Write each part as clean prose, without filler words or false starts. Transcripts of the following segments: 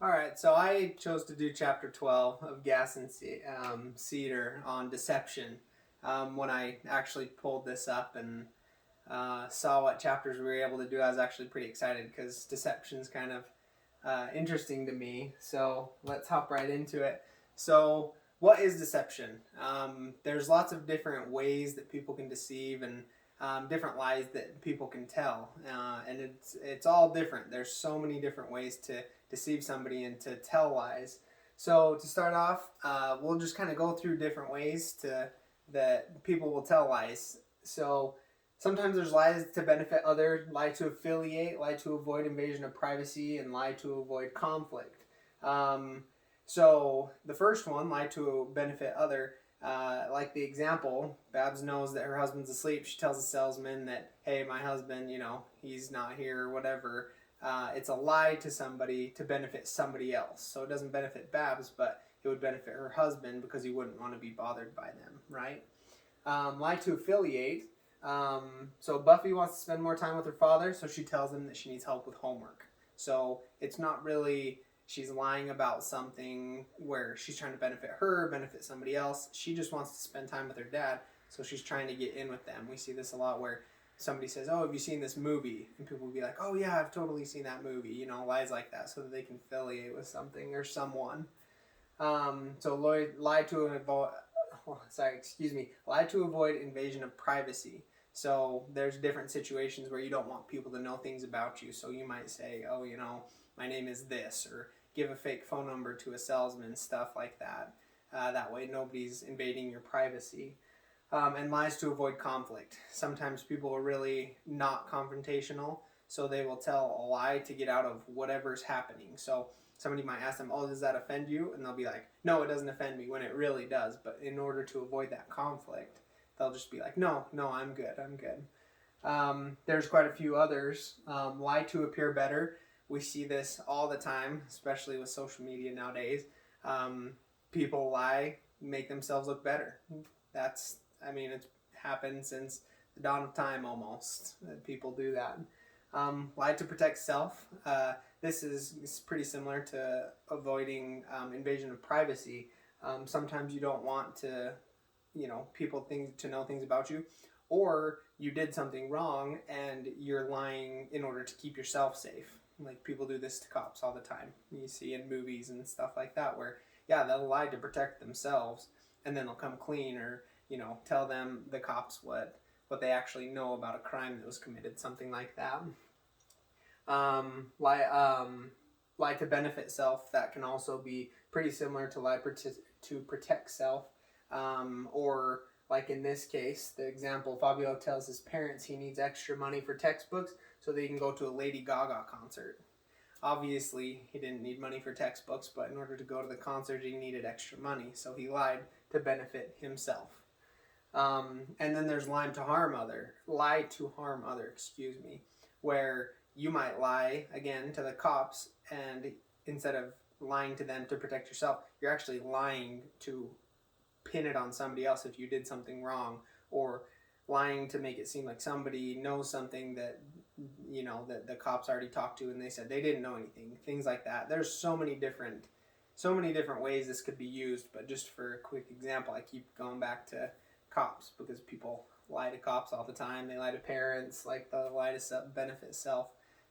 All right, so I chose to do chapter 12 of Gas and Seiter on deception. When I actually pulled this up and saw what chapters we were able to do, I was actually pretty excited because deception's kind of interesting to me. So let's hop right into it. So, what is deception? There's lots of different ways that people can deceive and different lies that people can tell, and it's all different. There's so many different ways to deceive somebody and to tell lies. So to start off, we'll just kind of go through different ways that people will tell lies. So sometimes there's lies to benefit others, lie to affiliate, lie to avoid invasion of privacy, and lie to avoid conflict. So the first one, lie to benefit other, like the example, Babs knows that her husband's asleep. She tells the salesman that, hey, my husband, he's not here or whatever. It's a lie to somebody to benefit somebody else. So it doesn't benefit Babs, but it would benefit her husband because he wouldn't want to be bothered by them, right? Lie to affiliate. So Buffy wants to spend more time with her father, so she tells him that she needs help with homework. So it's not really she's lying about something where she's trying to benefit her, benefit somebody else. She just wants to spend time with her dad, so she's trying to get in with them. We see this a lot where somebody says, oh, have you seen this movie? And people will be like, oh yeah, I've totally seen that movie. Lies like that so that they can affiliate with something or someone. So lie to avoid, lie to avoid invasion of privacy. So there's different situations where you don't want people to know things about you. So you might say, oh, my name is this, or give a fake phone number to a salesman, stuff like that. That way nobody's invading your privacy. And lies to avoid conflict. Sometimes people are really not confrontational, so they will tell a lie to get out of whatever's happening. So somebody might ask them, oh, does that offend you? And they'll be like, no, it doesn't offend me, when it really does. But in order to avoid that conflict, they'll just be like, no, I'm good. There's quite a few others. Lie to appear better. We see this all the time, especially with social media nowadays. People lie, make themselves look better. It's happened since the dawn of time almost, that people do that. Lie to protect self. This is pretty similar to avoiding invasion of privacy. Sometimes you don't want to, people to know things about you, or you did something wrong and you're lying in order to keep yourself safe. Like people do this to cops all the time. You see in movies and stuff like that where, they'll lie to protect themselves and then they'll come clean or, tell them, the cops, what they actually know about a crime that was committed, something like that. Lie to benefit self. That can also be pretty similar to lie to protect self. Or like in this case, the example, Fabio tells his parents he needs extra money for textbooks so they can go to a Lady Gaga concert. Obviously, he didn't need money for textbooks, but in order to go to the concert, he needed extra money, so he lied to benefit himself. And then there's lie to harm other, where you might lie, again, to the cops, and instead of lying to them to protect yourself, you're actually lying to pin it on somebody else if you did something wrong, or lying to make it seem like somebody knows something that, that the cops already talked to and they said they didn't know anything, things like that. There's so many different ways this could be used, but just for a quick example, I keep going back to cops because people lie to cops all the time. They lie to parents, like the lie to benefit self,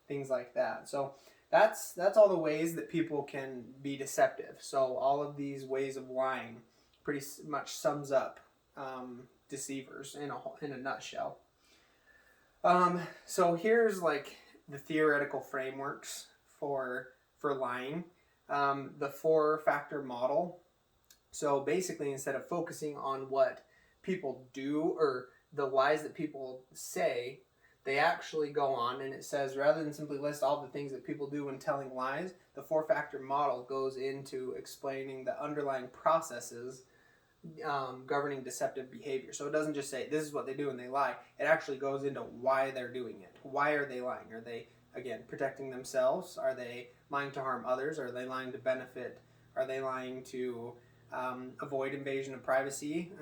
things like that. So that's all the ways that people can be deceptive. So all of these ways of lying pretty much sums up deceivers in a nutshell. So here's like the theoretical frameworks for lying. The 4-factor model. So basically, instead of focusing on what people do or the lies that people say, they actually go on and it says, rather than simply list all the things that people do when telling lies, the 4-factor model goes into explaining the underlying processes governing deceptive behavior. So it doesn't just say this is what they do when they lie. It actually goes into why they're doing it. Why are they lying? Are they, again, protecting themselves? Are they lying to harm others? Are they lying to benefit? Are they lying to avoid invasion of privacy?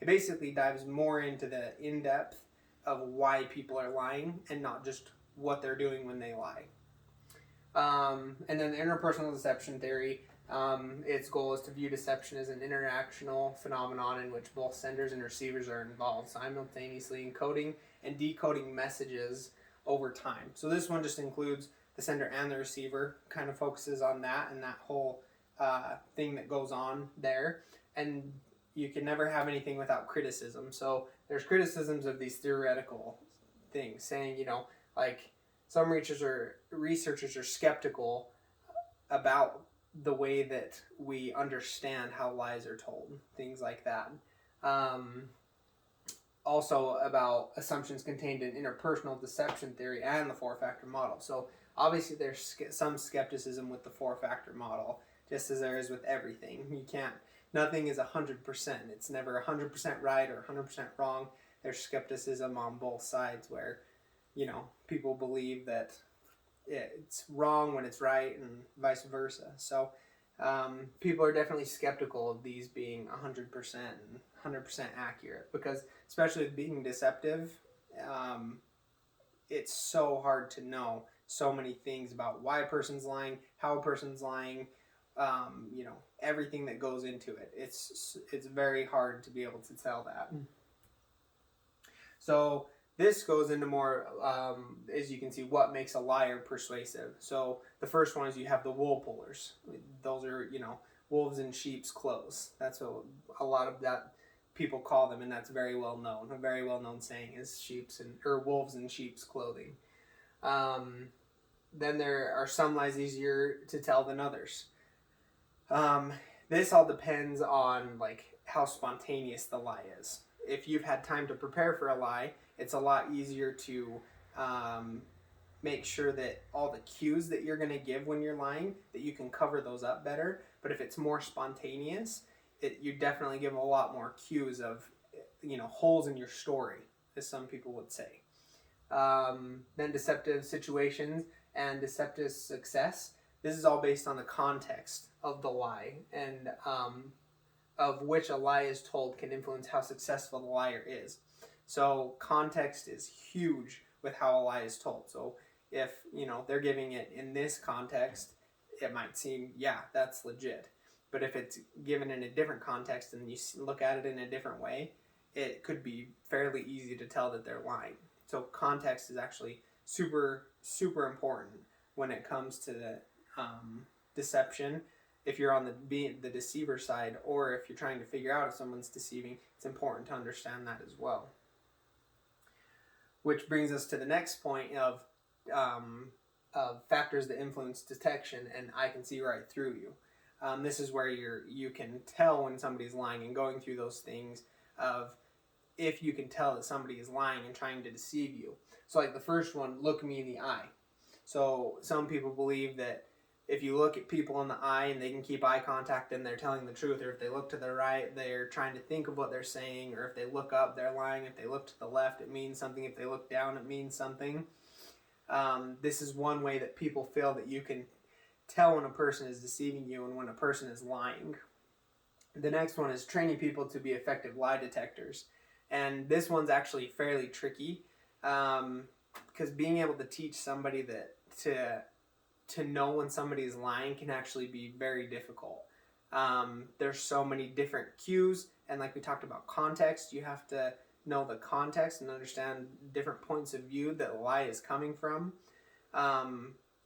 It basically dives more into the in-depth of why people are lying and not just what they're doing when they lie. And then the interpersonal deception theory, its goal is to view deception as an interactional phenomenon in which both senders and receivers are involved, simultaneously encoding and decoding messages over time. So this one just includes the sender and the receiver, kind of focuses on that and that whole thing that goes on there. And you can never have anything without criticism. So there's criticisms of these theoretical things, saying, like some researchers are skeptical about the way that we understand how lies are told, things like that. Also about assumptions contained in interpersonal deception theory and the four-factor model. So obviously there's some skepticism with the four-factor model, just as there is with everything. Nothing is 100%. It's never 100% right or 100% wrong. There's skepticism on both sides where, people believe that it's wrong when it's right and vice versa. So people are definitely skeptical of these being 100% and 100% accurate, because especially with being deceptive, it's so hard to know so many things about why a person's lying, how a person's lying, everything that goes into it. It's very hard to be able to tell that. So this goes into more, as you can see, what makes a liar persuasive. So the first one is you have the wool pullers. Those are, wolves in sheep's clothes. That's what a lot of that people call them, and that's very well known. A very well known saying is wolves in sheep's clothing. Then there are some lies easier to tell than others. This all depends on how spontaneous the lie is. If you've had time to prepare for a lie, it's a lot easier to make sure that all the cues that you're going to give when you're lying, that you can cover those up better. But if it's more spontaneous, you definitely give a lot more cues of, holes in your story, as some people would say. Then deceptive situations and deceptive success. This is all based on the context of the lie, and of which a lie is told can influence how successful the liar is. So context is huge with how a lie is told. So if, they're giving it in this context, it might seem, yeah, that's legit. But if it's given in a different context and you look at it in a different way, it could be fairly easy to tell that they're lying. So context is actually super, super important when it comes to the deception. If you're on the deceiver side, or if you're trying to figure out if someone's deceiving, it's important to understand that as well. Which brings us to the next point of factors that influence detection, and I can see right through you. This is where you can tell when somebody's lying, and going through those things of if you can tell that somebody is lying and trying to deceive you. So the first one, look me in the eye. So some people believe that if you look at people in the eye and they can keep eye contact, then they're telling the truth. Or if they look to the right, they're trying to think of what they're saying. Or if they look up, they're lying. If they look to the left, it means something. If they look down, it means something. This is one way that people feel that you can tell when a person is deceiving you and when a person is lying. The next one is training people to be effective lie detectors. And this one's actually fairly tricky, because being able to teach somebody that to know when somebody is lying can actually be very difficult. There's so many different cues, and like we talked about context, you have to know the context and understand different points of view that a lie is coming from.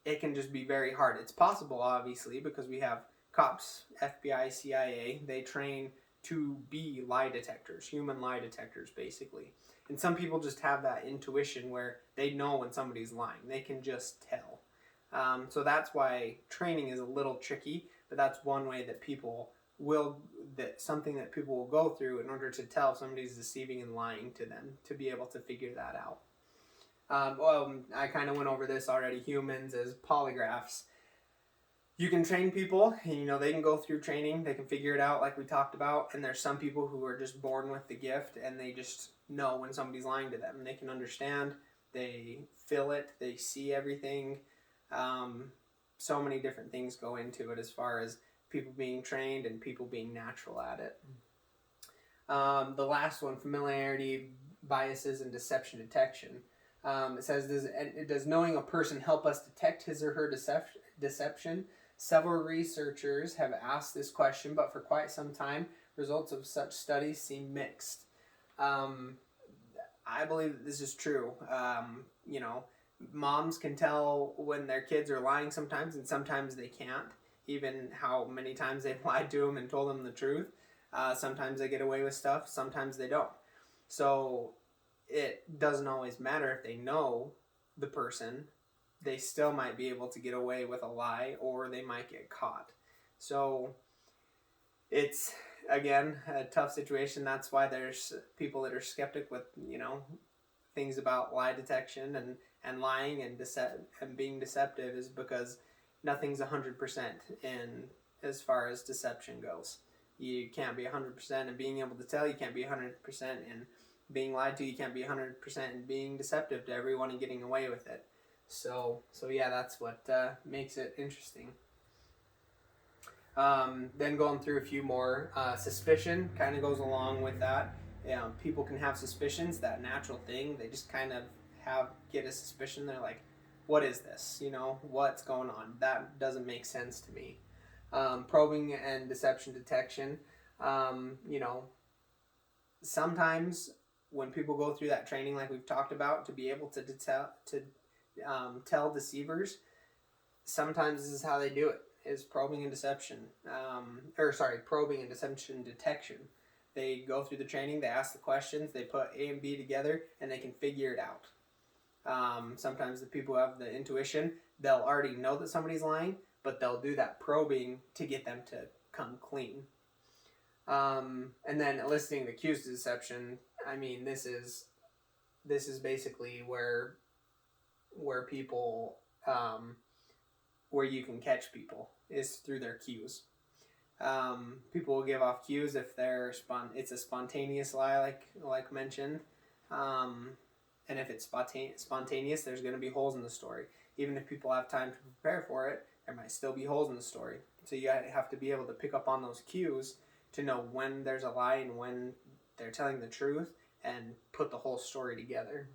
It can just be very hard. It's possible, obviously, because we have cops, FBI, CIA, they train to be lie detectors, human lie detectors, basically. And some people just have that intuition where they know when somebody's lying. They can just tell. So that's why training is a little tricky, but that's one way that something that people will go through in order to tell if somebody's deceiving and lying to them, to be able to figure that out. I kind of went over this already. Humans as polygraphs. You can train people, and they can go through training, they can figure it out like we talked about, and there's some people who are just born with the gift and they just know when somebody's lying to them. They can understand, they feel it, they see everything. So many different things go into it as far as people being trained and people being natural at it. The last one, familiarity, biases, and deception detection. It says, does knowing a person help us detect his or her deception? Several researchers have asked this question, but for quite some time, results of such studies seem mixed. I believe that this is true. Moms can tell when their kids are lying sometimes, and sometimes they can't. Even how many times they've lied to them and told them the truth. Sometimes they get away with stuff, sometimes they don't. So it doesn't always matter if they know the person. They still might be able to get away with a lie, or they might get caught. So it's, again, a tough situation. That's why there's people that are skeptic with, things about lie detection and lying and being deceptive, is because nothing's 100% in as far as deception goes. You can't be 100% in being able to tell. You can't be 100% in being lied to. You can't be 100% in being deceptive to everyone and getting away with it. So yeah, that's what makes it interesting. Then going through a few more, suspicion kind of goes along with that. People can have suspicions, that natural thing. They just kind of get a suspicion. They're like, what is this? What's going on? That doesn't make sense to me. Probing and deception detection. Sometimes when people go through that training, like we've talked about, to be able to tell deceivers, sometimes this is how they do it, is probing and deception. Probing and deception detection. They go through the training, they ask the questions, they put A and B together, and they can figure it out. Sometimes the people who have the intuition, they'll already know that somebody's lying, but they'll do that probing to get them to come clean. And then eliciting the cues to deception. I mean, this is basically where people, where you can catch people, is through their cues. People will give off cues if it's a spontaneous lie, like mentioned. And if it's spontaneous, there's going to be holes in the story. Even if people have time to prepare for it, there might still be holes in the story. So you have to be able to pick up on those cues to know when there's a lie and when they're telling the truth, and put the whole story together.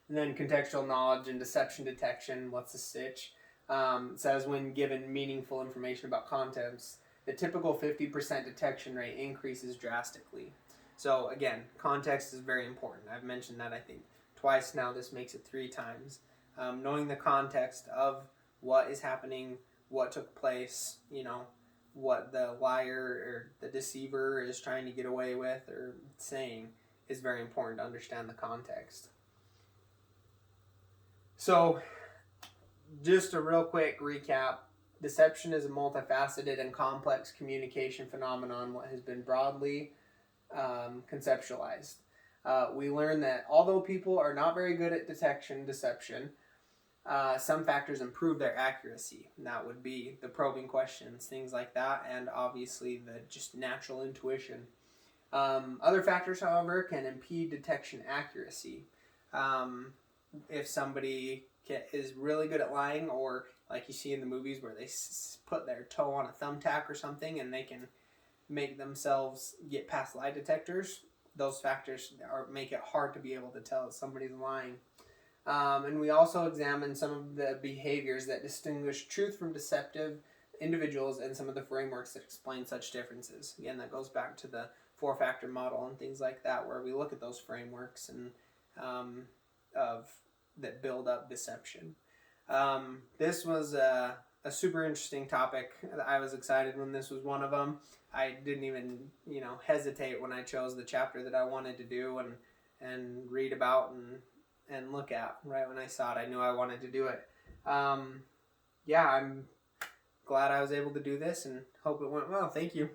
And then contextual knowledge and deception detection. What's the stitch? It says, when given meaningful information about contents, the typical 50% detection rate increases drastically. So again, context is very important. I've mentioned that, I think, twice now. This makes it 3 times. Knowing the context of what is happening, what took place, what the liar or the deceiver is trying to get away with or saying, is very important to understand the context. So, just a real quick recap. Deception is a multifaceted and complex communication phenomenon what has been broadly conceptualized. We learned that although people are not very good at deception, some factors improve their accuracy. And that would be the probing questions, things like that, and obviously the just natural intuition. Other factors, however, can impede detection accuracy. If somebody is really good at lying, or like you see in the movies where they put their toe on a thumbtack or something and they can make themselves get past lie detectors, those factors make it hard to be able to tell if somebody's lying. And we also examined some of the behaviors that distinguish truth from deceptive individuals and some of the frameworks that explain such differences. Again, that goes back to the 4-factor model and things like that, where we look at those frameworks and that build up deception. This was a super interesting topic. I was excited when this was one of them. I didn't even hesitate when I chose the chapter that I wanted to do and read about and look at. Right when I saw it, I knew I wanted to do it. I'm glad I was able to do this and hope it went well. Thank you.